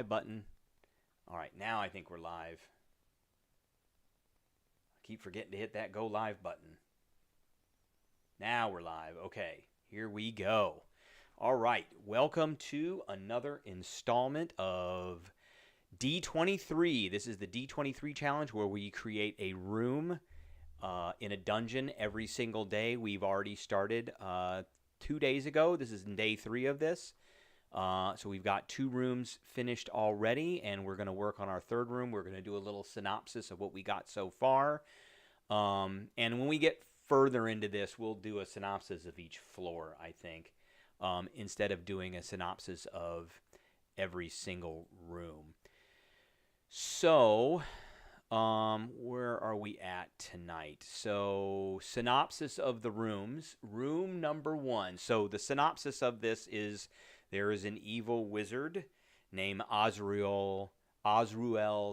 live button. All right, now I think we're live. I keep forgetting to hit that go live button. Now we're live. Okay, here we go. All right, welcome to another installment of D23. This is the D23 challenge where we create a room in a dungeon every single day. We've already started 2 days ago. This is day 3 of this. So we've got 2 rooms finished already, and we're going to work on our 3rd room. We're going to do a little synopsis of what we got so far. And when we get further into this, we'll do a synopsis of each floor, I think, instead of doing a synopsis of every single room. So, where are we at tonight? So, synopsis of the rooms. Room number 1. So, the synopsis of this is there is an evil wizard named Azruel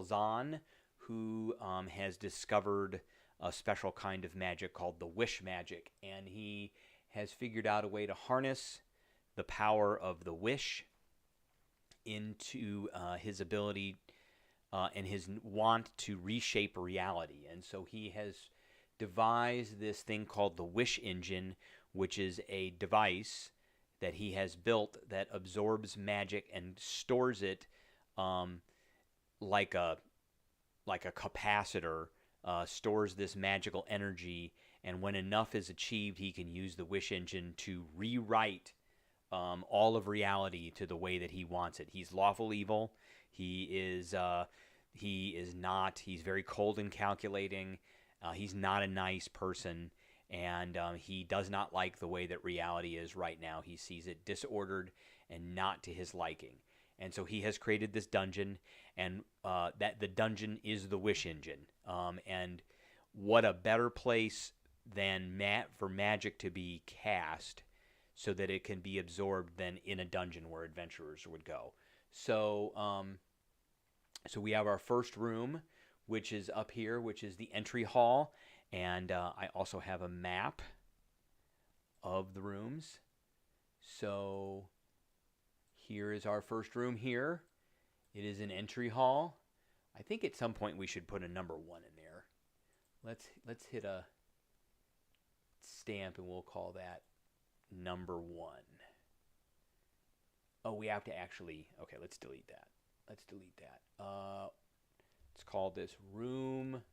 Zahn who has discovered a special kind of magic called the wish magic, and he has figured out a way to harness the power of the wish into his ability and his want to reshape reality. And so he has devised this thing called the wish engine, which is a device that he has built that absorbs magic and stores it like a capacitor, stores this magical energy, and when enough is achieved, he can use the wish engine to rewrite all of reality to the way that he wants it. He's lawful evil. He's very cold and calculating. He's not a nice person. And he does not like the way that reality is right now. He sees it disordered and not to his liking. And so he has created this dungeon, and that the dungeon is the wish engine. And what a better place than for magic to be cast so that it can be absorbed than in a dungeon where adventurers would go. So, so we have our first room, which is up here, which is the entry hall. And I also have a map of the rooms. So here is our first room here. It is an entry hall. I think at some point we should put a number 1 in there. Let's hit a stamp and we'll call that number 1. Oh, we have to actually, okay, let's delete that. Let's call this room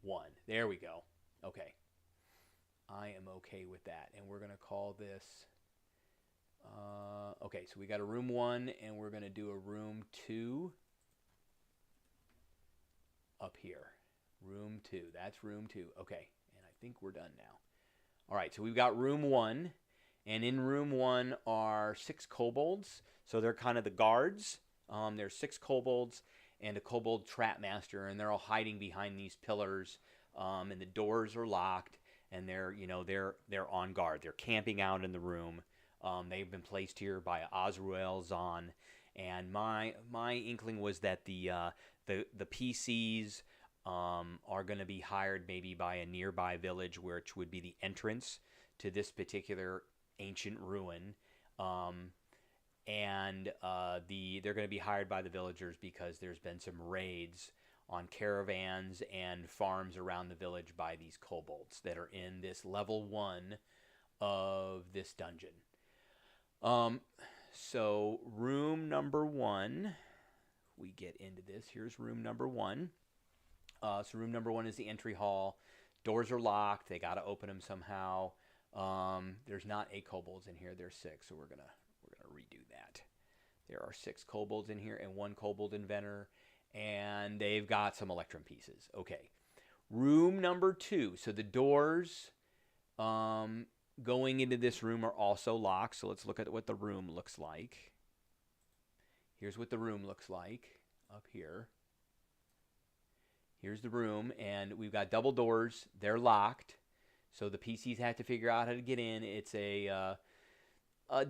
1. There we go. Okay. I am okay with that. And we're going to call this... okay, so we got a room 1, and we're going to do a room 2 up here. Room 2. That's room 2. Okay, and I think we're done now. All right, so we've got room 1, and in room 1 are 6 kobolds. So they're kind of the guards. There's 6 kobolds and a kobold trap master, and they're all hiding behind these pillars, and the doors are locked, and they're on guard. They're camping out in the room. They've been placed here by Azruel Zahn, and my inkling was that the PCs are going to be hired maybe by a nearby village, which would be the entrance to this particular ancient ruin. And they're going to be hired by the villagers because there's been some raids on caravans and farms around the village by these kobolds that are in this level 1 of this dungeon. So room number 1, we get into this. Here's room number 1. So room number 1 is the entry hall. Doors are locked. They got to open them somehow. There's not 8 kobolds in here. There's 6, so we're gonna redo that. There are 6 kobolds in here and 1 kobold inventor, and they've got some electrum pieces. Okay. Room number 2. So the doors going into this room are also locked. So let's look at what the room looks like. Here's what the room looks like up here. Here's the room, and we've got double doors. They're locked, so the PCs have to figure out how to get in. It's a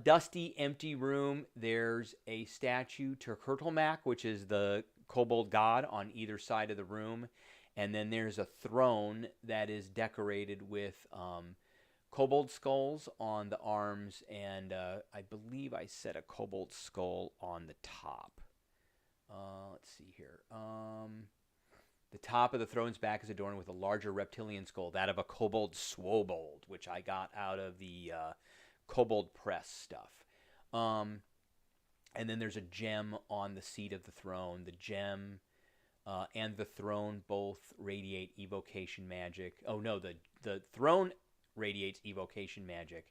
dusty, empty room. There's a statue to Kurtulmak, which is the kobold god, on either side of the room. And then there's a throne that is decorated with kobold skulls on the arms, and I believe I set a kobold skull on the top. Let's see here. The top of the throne's back is adorned with a larger reptilian skull, that of a kobold swobold, which I got out of the kobold press stuff. And then there's a gem on the seat of the throne. The gem and the throne both radiate evocation magic. Oh no, the throne radiates evocation magic,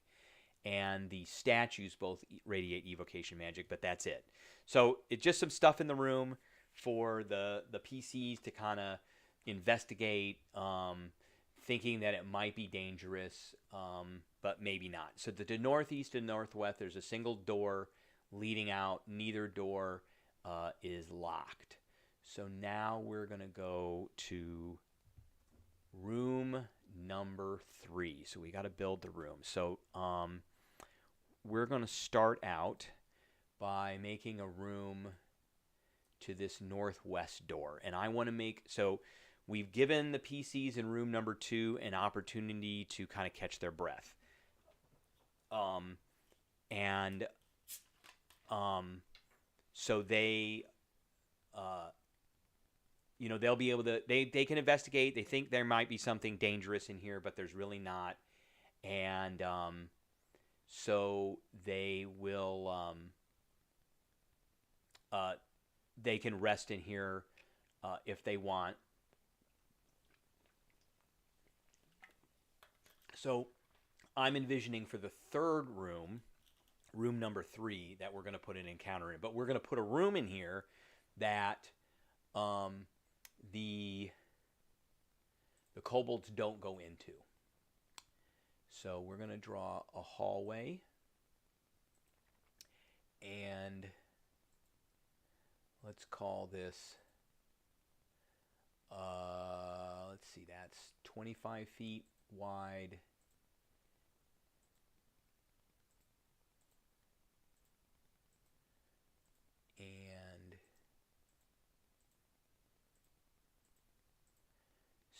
and the statues both radiate evocation magic, but that's it. So it's just some stuff in the room for the PCs to kind of investigate, thinking that it might be dangerous, but maybe not. So the northeast and northwest, there's a single door leading out. Neither door is locked. So now we're going to go to room number 3. So we got to build the room. So we're going to start out by making a room to this northwest door. And I want to make, so we've given the PCs in room number 2 an opportunity to kind of catch their breath. So they, they'll be able to, they can investigate. They think there might be something dangerous in here, but there's really not. And so they will, they can rest in here if they want. So I'm envisioning for the third room, room number 3, that we're going to put an encounter in. But we're going to put a room in here that the kobolds don't go into. So we're going to draw a hallway, and let's call this, let's see, that's 25 feet wide. And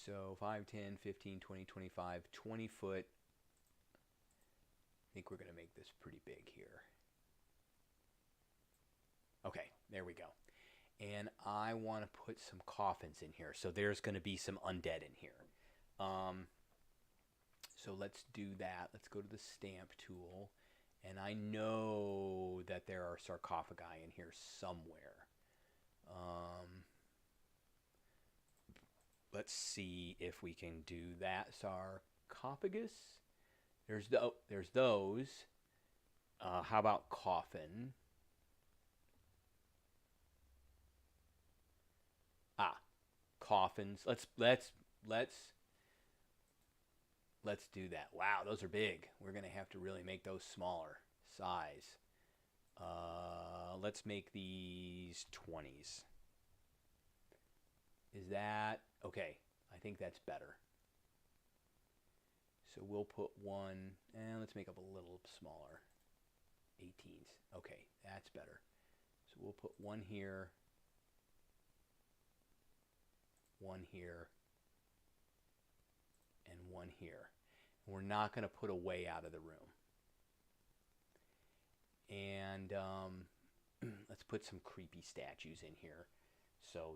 so 5, 10, 15, 20, 25, 20 foot. I think we're going to make this pretty big here. Okay, there we go. And I want to put some coffins in here. So there's going to be some undead in here. So let's do that. Let's go to the stamp tool. And I know that there are sarcophagi in here somewhere. Let's see if we can do that. Sarcophagus. There's those. How about coffin? Coffins. Let's do that. Wow, those are big. We're gonna have to really make those smaller size. Let's make these 20s. Is that okay? I think that's better. So we'll put one, and let's make up a little smaller. 18s. Okay, that's better. So we'll put one here, one here, and one here. We're not going to put a way out of the room. And let's put some creepy statues in here. So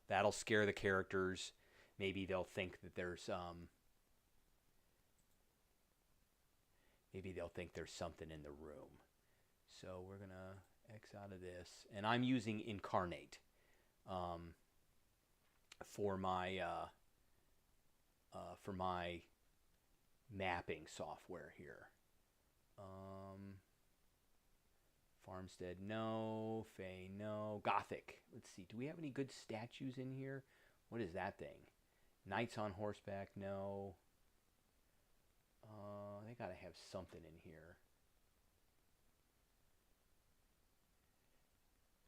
that'll scare the characters. Maybe they'll think that there's something in the room. So we're gonna X out of this, and I'm using Incarnate for my mapping software here. Farmstead, no. Fey, no. Gothic. Let's see. Do we have any good statues in here? What is that thing? Knights on horseback, no. They gotta have something in here.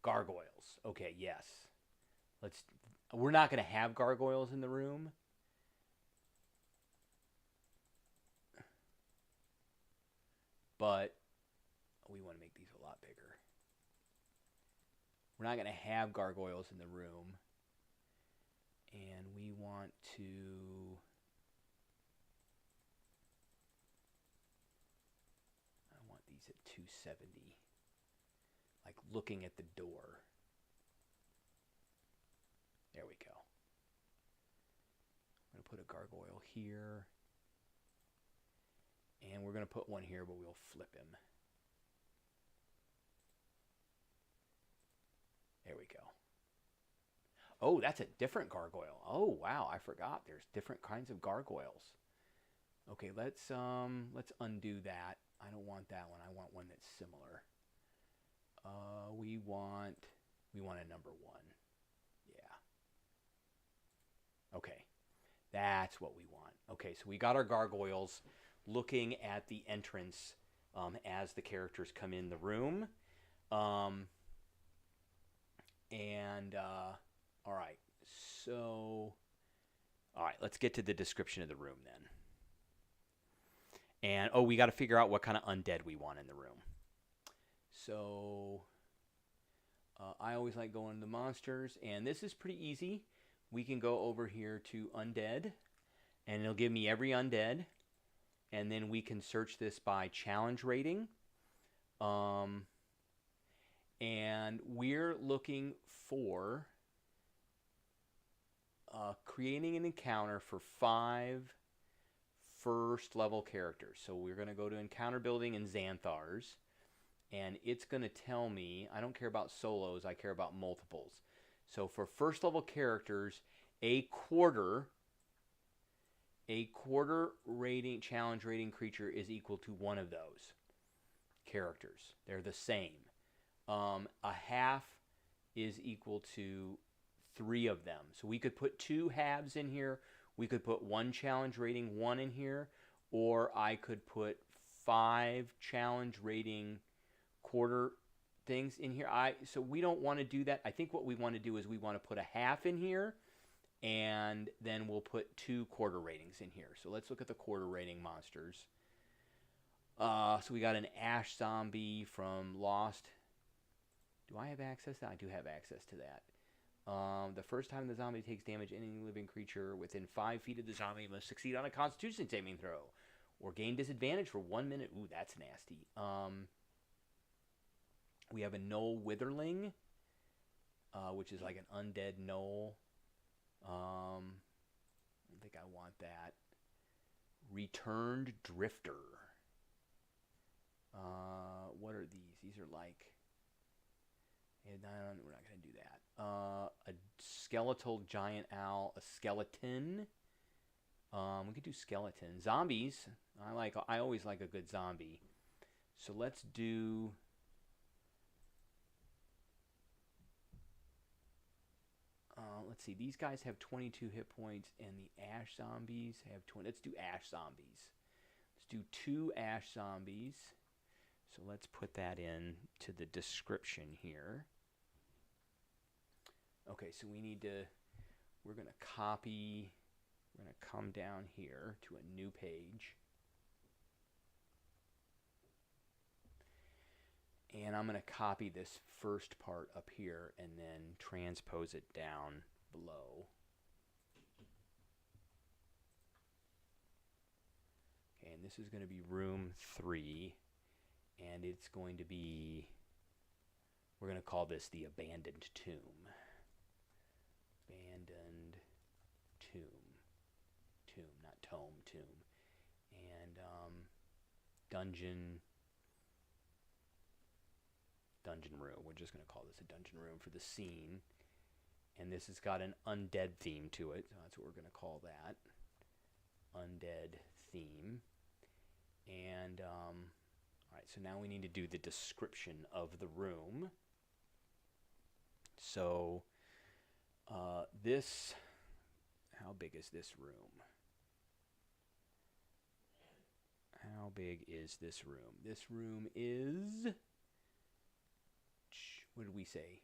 Gargoyles. Okay, yes. We're not gonna have gargoyles in the room. But we want to make these a lot bigger. We're not going to have gargoyles in the room. And we want to... I want these at 270. Like looking at the door. to put a gargoyle here. And we're going to put one here, but we'll flip him. There we go. Oh, that's a different gargoyle. Oh, wow, I forgot. There's different kinds of gargoyles. Okay, let's undo that. I don't want that one. I want one that's similar. We want a number 1. Yeah. Okay. That's what we want. Okay, so we got our gargoyles looking at the entrance as the characters come in the room. All right. So, all right, let's get to the description of the room then. And, oh, we got to figure out what kind of undead we want in the room. So, I always like going to monsters, and this is pretty easy. We can go over here to undead, and it'll give me every undead. And then we can search this by challenge rating. And we're looking for creating an encounter for 5 first level characters. So we're going to go to encounter building in Xanthars. And it's going to tell me, I don't care about solos, I care about multiples. So for first level characters, a quarter rating, challenge rating creature is equal to one of those characters. They're the same. A half is equal to 3 of them. So we could put 2 halves in here. We could put 1 challenge rating 1 in here. Or I could put 5 challenge rating quarter things in here. So we don't want to do that. I think what we want to do is we want to put a half in here. And then we'll put 2 quarter ratings in here. So let's look at the quarter rating monsters. So we got an Ash Zombie from Lost. Do I have access to that? I do have access to that. The first time the zombie takes damage, any living creature within 5 feet of the zombie must succeed on a Constitution saving throw. Or gain disadvantage for 1 minute. Ooh, that's nasty. We have a Gnoll Witherling, which is like an undead gnoll. I don't think I want that. Returned Drifter. What are these? These are like... we're not going to do that. A skeletal giant owl. A skeleton. We could do skeleton. Zombies. I always like a good zombie. So let's do... let's see. These guys have 22 hit points, and the Ash Zombies have 20. Let's do Ash Zombies. Let's do 2 Ash Zombies. So let's put that in to the description here. Okay, so we're going to come down here to a new page. And I'm going to copy this first part up here and then transpose it down below. Okay, and this is going to be room 3. And it's going to be, we're going to call this the Abandoned Tomb. Abandoned Tomb. Tomb, not tome, tomb. And dungeon room. We're just going to call this a dungeon room for the scene. And this has got an undead theme to it. So that's what we're going to call that. Undead theme. And, all right, so now we need to do the description of the room. So, how big is this room? How big is this room? This room is, what did we say?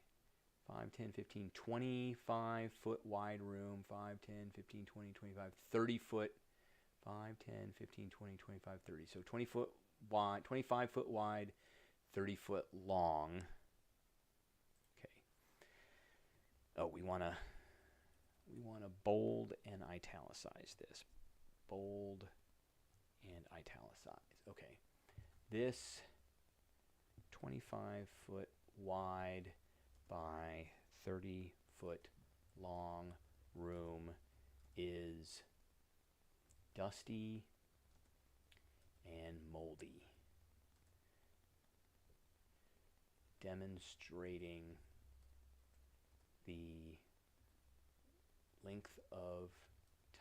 5, 10, 15, 25 foot wide room. 5, 10, 15, 20, 25, 30 foot. 5, 10, 15, 20, 25, 30. So 20 foot wide, 25 foot wide, 30 foot long. Okay. Oh, we want to bold and italicize this. Bold and italicize. Okay. This 25 foot wide by 30 foot long room is dusty and moldy, demonstrating the length of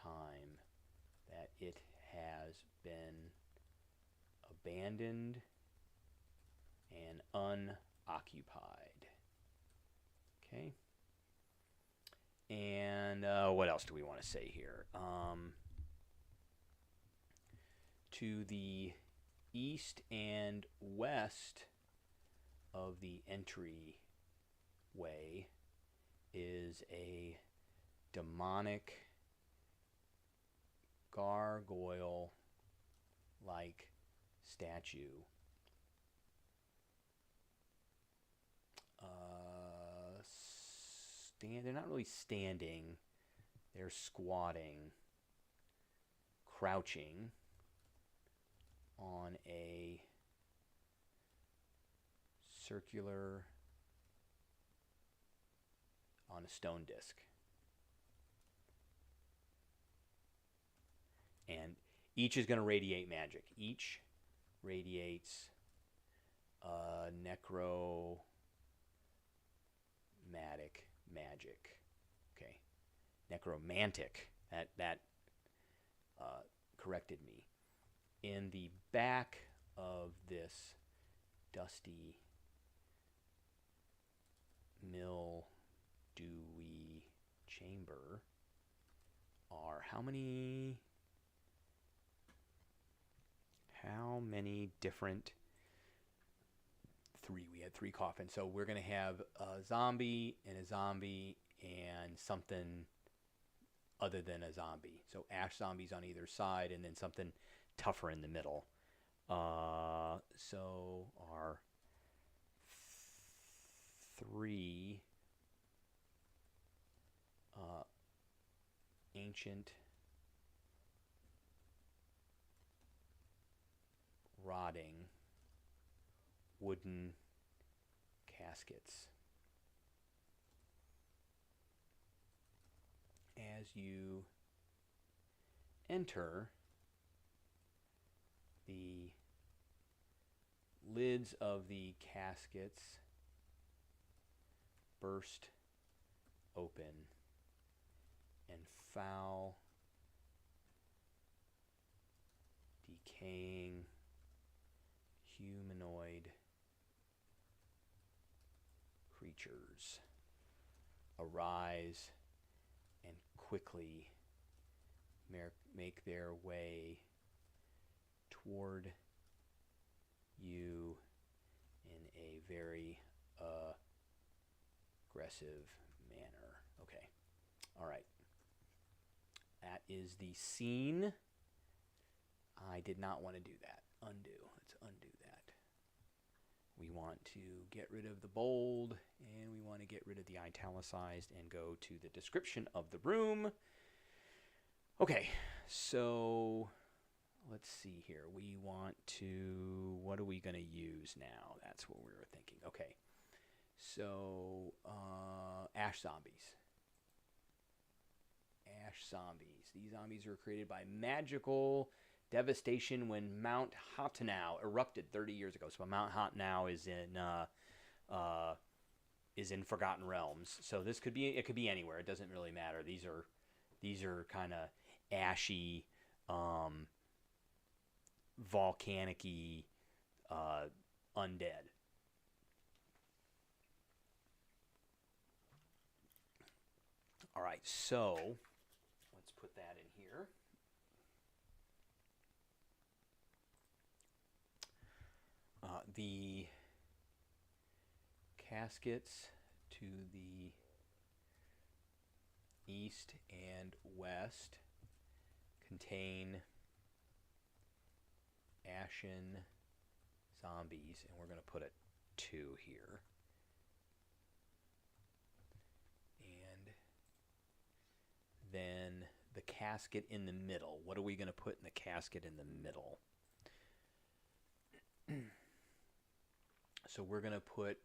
time that it has been abandoned and unoccupied. Okay. And what else do we want to say here? To the east and west of the entryway is a demonic gargoyle-like statue. They're not really standing. They're squatting, crouching on a circular, on a stone disc. And each is going to radiate magic. Each radiates necromantic magic. Okay. Necromantic. That corrected me. In the back of this dusty, mildewy chamber are how many different? Three. We had 3 coffins. So we're going to have a zombie and something other than a zombie. So ash zombies on either side and then something tougher in the middle. So our 3 ancient rotting wooden caskets. As you enter, the lids of the caskets burst open, and foul, decaying, humanoid creatures arise and quickly make their way toward you in a very aggressive manner. Okay. All right. That is the scene. I did not want to do that. Undo. Let's undo that. We want to get rid of the bold, and we want to get rid of the italicized and go to the description of the room. Okay, so let's see here. We want to, what are we going to use now? That's what we were thinking. Okay, so ash zombies. Ash zombies. These zombies were created by magical devastation when Mount Hottenau erupted 30 years ago. So Mount Hottenau is in Forgotten Realms. So it could be anywhere. It doesn't really matter. These are kind of ashy, volcanic-y undead. All right, so let's put that in here. The caskets to the east and west contain ashen zombies, and we're going to put a 2 here. And then the casket in the middle. What are we going to put in the casket in the middle? So we're going to put,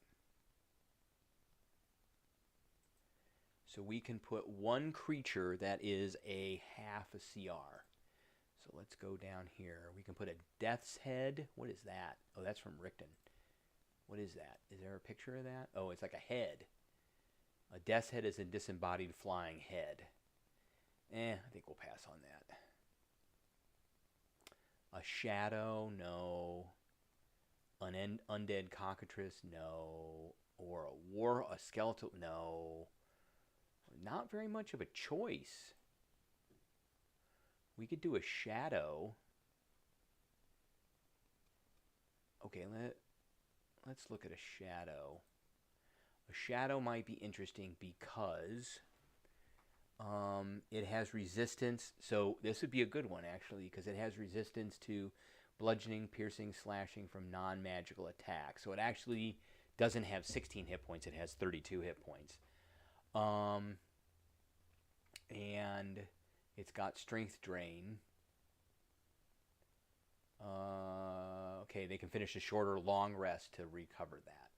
so we can put one creature that is a half a CR. So let's go down here. We can put a death's head. What is that? Oh, that's from Richten. What is that? Is there a picture of that? Oh, it's like a head. A death's head is a disembodied flying head. I think we'll pass on that. A shadow, no. An undead cockatrice, no. Or a skeletal, no. Not very much of a choice. We could do a shadow. Okay, let's look at a shadow. A shadow might be interesting because it has resistance. So this would be a good one, actually, because it has resistance to bludgeoning, piercing, slashing from non-magical attacks. So it actually doesn't have 16 hit points. It has 32 hit points. And it's got strength drain. Okay, they can finish a shorter long rest to recover that.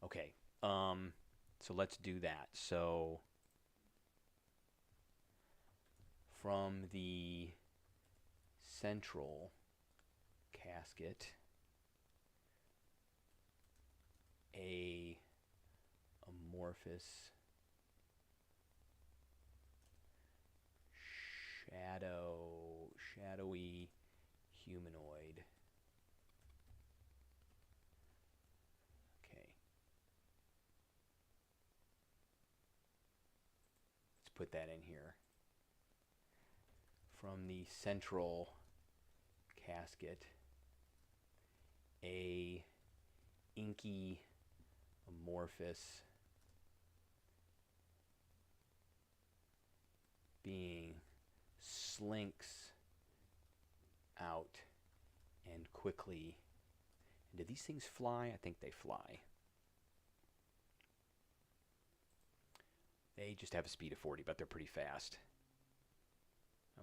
Okay, so let's do that. So from the central casket, a amorphous shadowy humanoid. Okay. Let's put that in here. From the central casket, a inky amorphous being slinks out and quickly. And do these things fly? I think they fly. They just have a speed of 40, but they're pretty fast.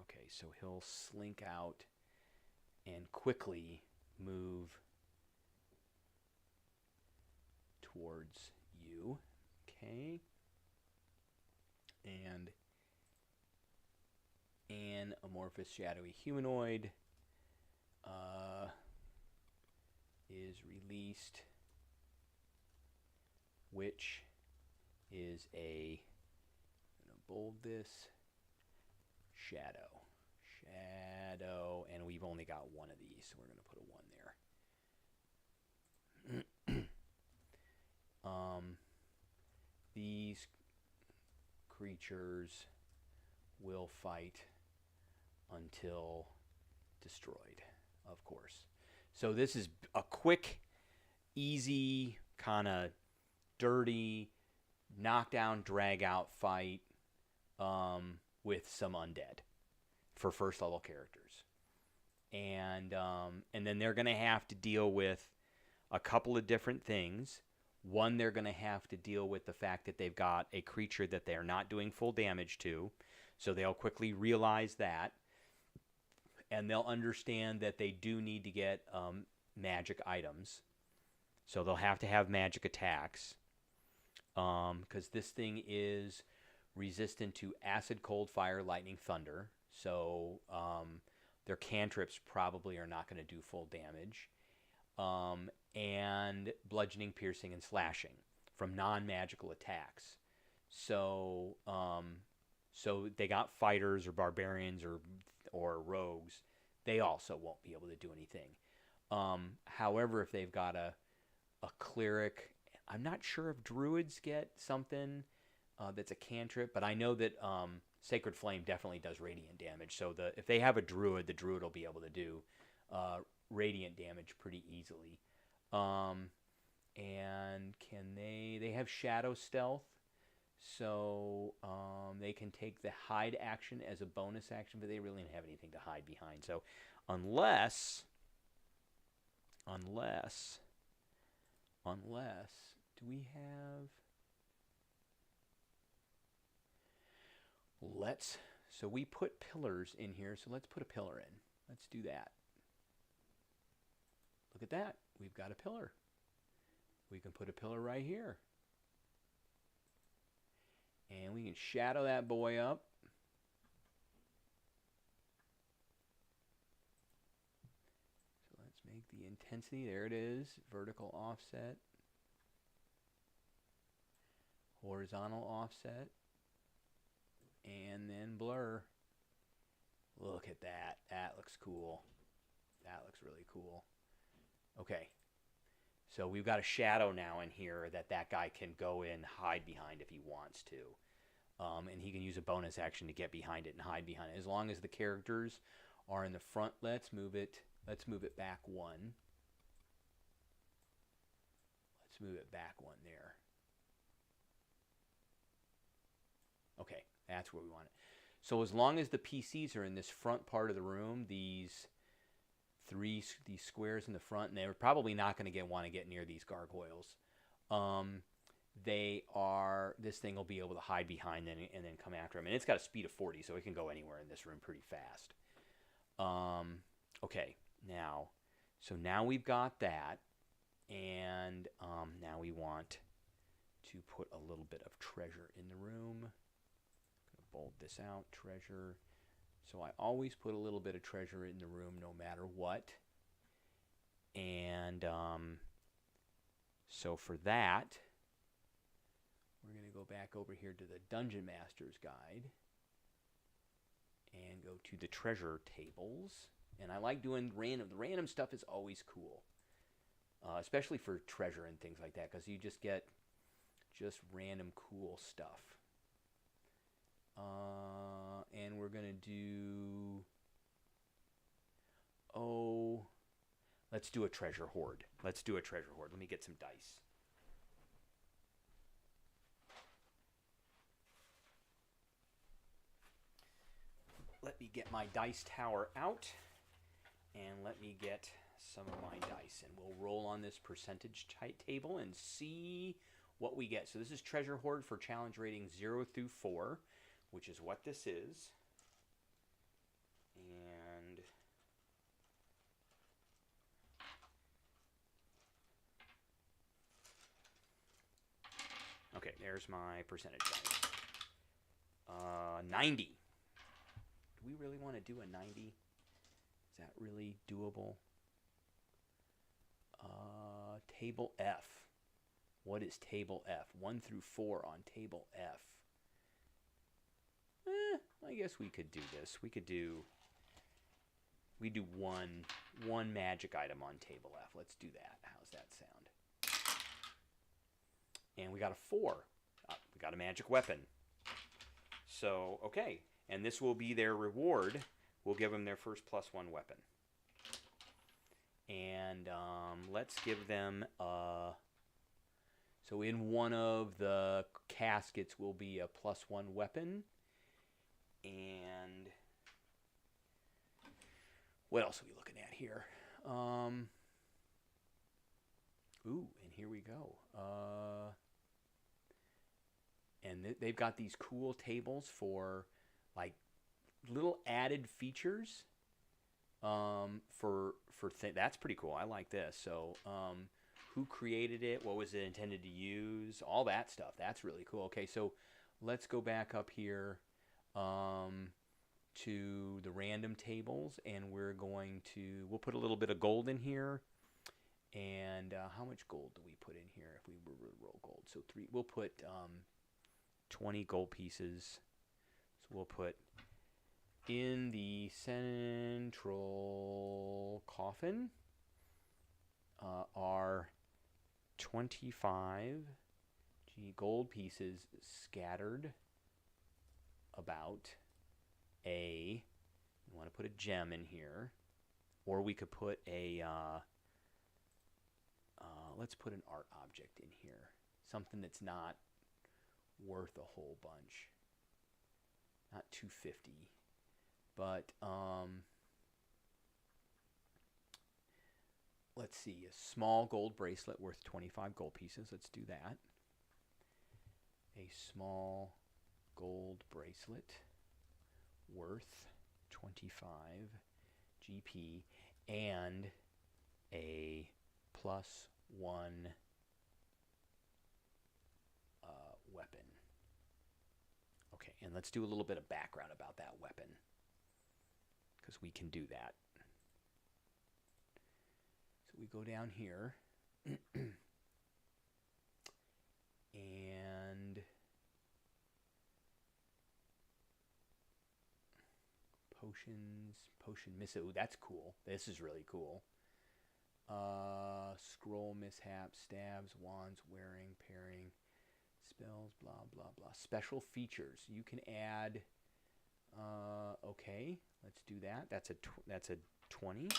Okay, so he'll slink out and quickly move towards you. Okay. And an amorphous shadowy humanoid is released, which is I'm going to bold this, shadow, and we've only got one of these, so we're going to put a 1 there. These creatures will fight until destroyed, of course. So this is a quick, easy, kind of dirty, knockdown, drag-out fight with some undead for first-level characters. And then they're going to have to deal with a couple of different things. One, they're going to have to deal with the fact that they've got a creature that they're not doing full damage to. So they'll quickly realize that. And they'll understand that they do need to get magic items. So they'll have to have magic attacks. Because this thing is resistant to acid, cold, fire, lightning, thunder. So their cantrips probably are not going to do full damage. And bludgeoning, piercing, and slashing from non-magical attacks. So they got fighters or barbarians or rogues. They also won't be able to do anything. However, if they've got a cleric, I'm not sure if druids get something that's a cantrip, but I know that Sacred Flame definitely does radiant damage. So if they have a druid, the druid will be able to do radiant damage pretty easily. And they have shadow stealth, so they can take the hide action as a bonus action, but they really don't have anything to hide behind. So unless do we have, so we put pillars in here, so let's put a pillar in. Let's do that. Look at that. We've got a pillar. We can put a pillar right here. And we can shadow that boy up. intensity, there it is. Vertical offset. Horizontal offset. And then blur. Look at that. That looks cool. That looks really cool. Okay. So we've got a shadow now in here that guy can go in, hide behind if he wants to. And he can use a bonus action to get behind it and hide behind it. As long as the characters are in the front, let's move it back one. Let's move it back one there. Okay, that's where we want it. So as long as the PCs are in this front part of the room, these squares in the front, and they're probably not going to want to get near these gargoyles. This thing will be able to hide behind them and then come after them. And it's got a speed of 40, so it can go anywhere in this room pretty fast. Okay, now we've got that, and now we want to put a little bit of treasure in the room. I'm going to bold this out, treasure. So I always put a little bit of treasure in the room no matter what. And so for that, we're going to go back over here to the Dungeon Master's Guide and go to the treasure tables. And I like doing random. The random stuff is always cool, especially for treasure and things like that, because you just get just random cool stuff. And we're going to do... let's do a treasure hoard. Let's do a treasure hoard. Let me get some dice. Let me get my dice tower out, and let me get some of my dice, and we'll roll on this percentage table and see what we get. So this is treasure hoard for challenge rating 0 through 4, which is what this is. And okay, there's my percentage dice. 90. Do we really want to do a 90? Is that really doable? Table F. What is table F? 1 through 4 on table F. I guess we could do this. We do one magic item on table F. Let's do that. How's that sound? And we got a 4. We got a magic weapon. So, okay. And this will be their reward. We'll give them their first +1 weapon. And let's give them so in one of the caskets will be a +1 weapon. And what else are we looking at here? And here we go. And they've got these cool tables for like little added features. That's pretty cool. I like this. So, who created it? What was it intended to use? All that stuff. That's really cool. Okay, so let's go back up here to the random tables, and we'll put a little bit of gold in here. And how much gold do we put in here if we roll gold? So we'll put 20 gold pieces. So we'll put in the central coffin are 25 gold pieces scattered about you want to put a gem in here, or we could put let's put an art object in here, something that's not worth a whole bunch, not 250, but let's see, a small gold bracelet worth 25 gold pieces. Let's do that. A small gold bracelet worth 25 GP and a +1 weapon. Okay, and let's do a little bit of background about that weapon, because we can do that. So we go down here. And potion miss. Ooh, that's cool. This is really cool. Scroll mishap, stabs, wands, wearing, pairing, spells, blah blah blah. Special features. You can add. Okay, let's do that. That's a 20.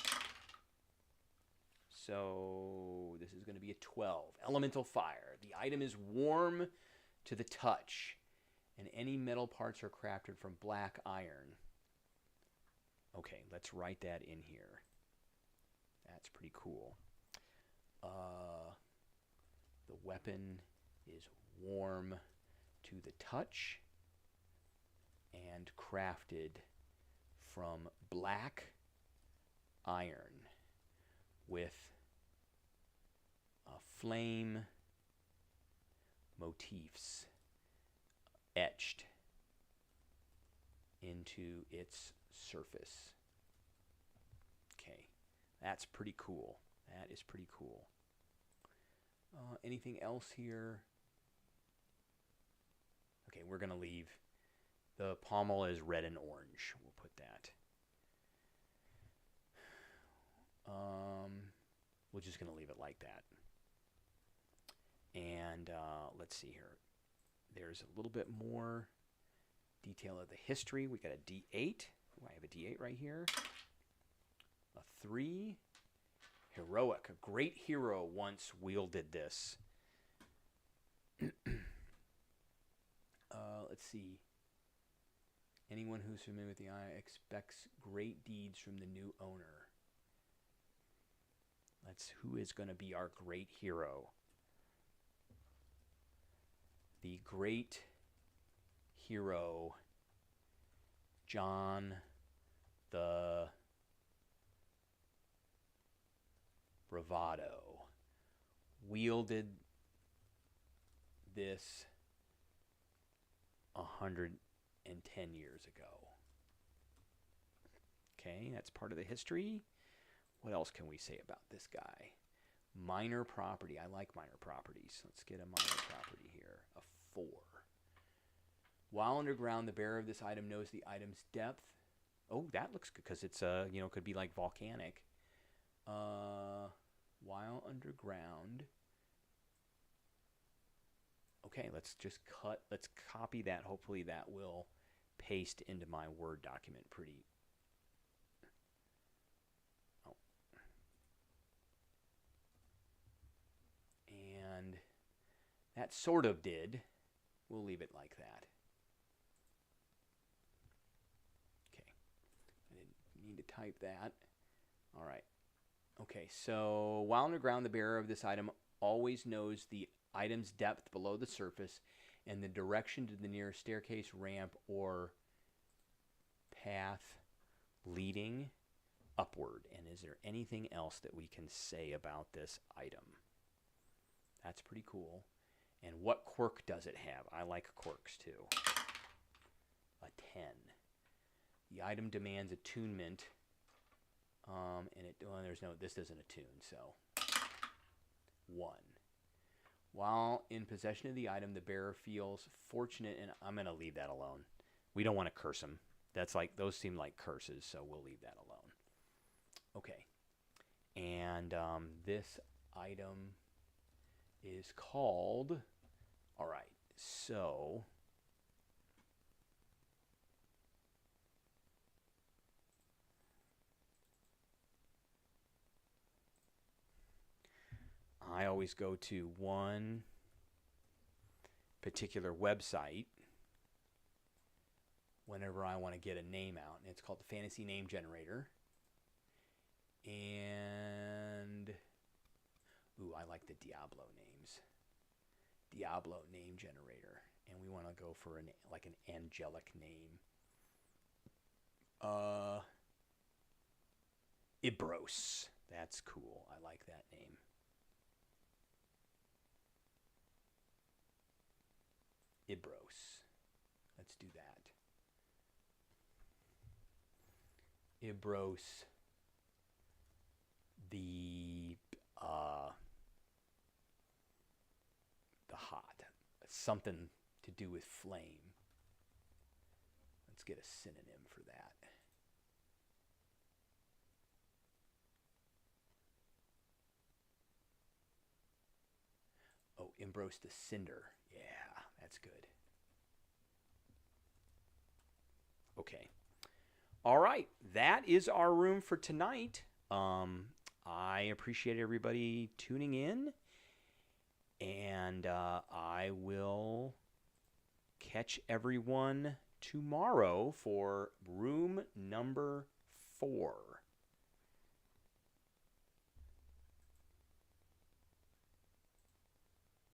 So this is going to be a 12. Elemental fire. The item is warm to the touch, and any metal parts are crafted from black iron. Okay, let's write that in here. That's pretty cool. The weapon is warm to the touch and crafted from black iron with flame motifs etched into its surface. Okay, that's pretty cool. That is pretty cool. Anything else here? Okay, we're going to leave. The pommel is red and orange. We'll put that. We're just going to leave it like that. And let's see here. There's a little bit more detail of the history. We got a D8. Ooh, I have a D8 right here. A 3. Heroic. A great hero once wielded this. Let's see. Anyone who's familiar with the eye expects great deeds from the new owner. Who is going to be our great hero? The great hero, John the Bravado, wielded this 110 years ago. Okay, that's part of the history. What else can we say about this guy? Minor property. I like minor properties. Let's get a minor property here. A 4. While underground, the bearer of this item knows the item's depth. Oh, that looks good because it's could be like volcanic. While underground. Okay, let's copy that. Hopefully that will paste into my Word document pretty. Oh. And that sort of did. We'll leave it like that. Okay. I didn't need to type that. All right. Okay, so while underground, the bearer of this item always knows the item's depth below the surface and the direction to the nearest staircase, ramp, or path leading upward. And is there anything else that we can say about this item? That's pretty cool. And what quirk does it have? I like quirks too. A 10. The item demands attunement. This doesn't attune, so 1. While in possession of the item, the bearer feels fortunate, and I'm going to leave that alone. We don't want to curse him. Those seem like curses, so we'll leave that alone. Okay. And this item is called, all right, so I always go to one particular website whenever I want to get a name out, and it's called the Fantasy Name Generator. And ooh, I like the Diablo names. Diablo Name Generator, and we want to go for an angelic name. Ibros. That's cool. I like that name. Ibros. Let's do that. Ibros the The hot. Something to do with flame. Let's get a synonym for that. Oh, Ambrose the Cinder. Yeah, that's good. Okay. All right. That is our room for tonight. I appreciate everybody tuning in. And I will catch everyone tomorrow for room number 4.